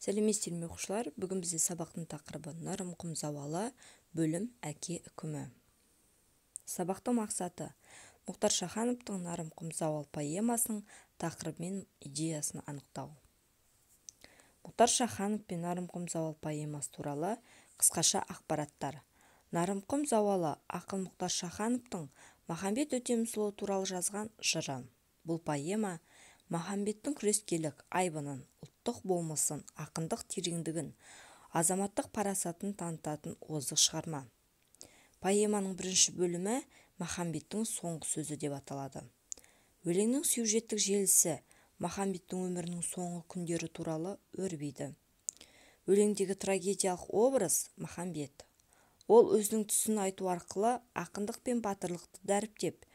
Сәлеметсіздер ме оқушылар? Бүгін бізде сабақтың тақырыбы Нарым-құм зауалы, бөлім әке үкімі. Сабақтың мақсаты Мұхтар Шахановтың Нарым-құм зауал поэмасының тақырыбы мен идеясын анықтау. Мұхтар Шаханов пен Нарым-құм зауал поэмасы туралы қысқаша ақпараттар. Нарым-құм зауалы ақын Мұхтар Шахановтың Махамбет Өтемісұлы туралы жазған жыры. Бұл поэма Махамбеттің күрескерлік айбынын, ұлттық болмысын, ақындық тереңдігін, азаматтық парасатын танытатын озық шығарма. Поэманың бірінші бөлімі Махамбеттің соңғы сөзі деп аталады. Өлеңнің сюжеттік желісі Махамбеттің өмірінің соңғы күндері туралы өрбиді. Өлеңдегі трагедиялық образ Махамбет. Ол өзінің түсін айту арқылы ақындық пен батырлықты дәріптеп,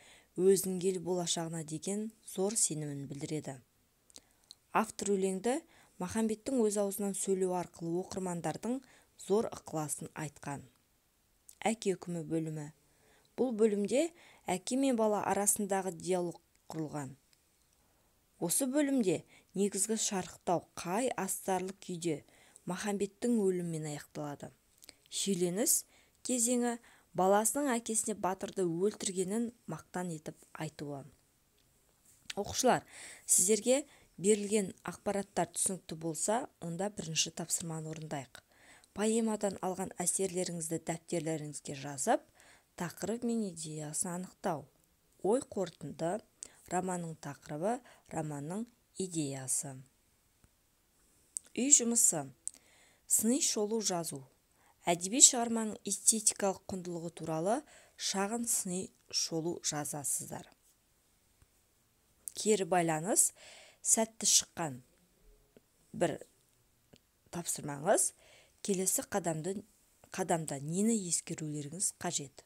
өзінің ел болашағына деген зор сенімін білдіреді. Автор өлеңді Махамбеттің өз аузынан сөйлеу арқылы оқырмандардың зор ықыласын айтқан. Әке үкімі бөлімі. Бұл бөлімде әке мен бала арасындағы диалог құрылған. Осы бөлімде негізгі шарықтау қай астарлы күйде Махамбеттің өлімімен аяқталады. Шиеленіс кезеңі баласының әкесіне батырды өлтіргенін мақтан етіп айтуы. Оқушылар, сіздерге берілген ақпараттар түсінікті болса, онда бірінші тапсырманы орындайық. Поэмадан алған әсерлеріңізді дәптерлеріңізге жазып, тақырып мен идеясын анықтау. Ой қорытынды, романның тақырыбы, романның идеясы. Үй жұмысы. Сыни шолу жазу. Әдеби шығарманың эстетикалық құндылығы туралы шағын сыни шолу жазасыздар. Кері байланыс. Сәтті шыққан бір тапсырмаңыз. Келесі қадамда нені ескерулеріңіз қажет?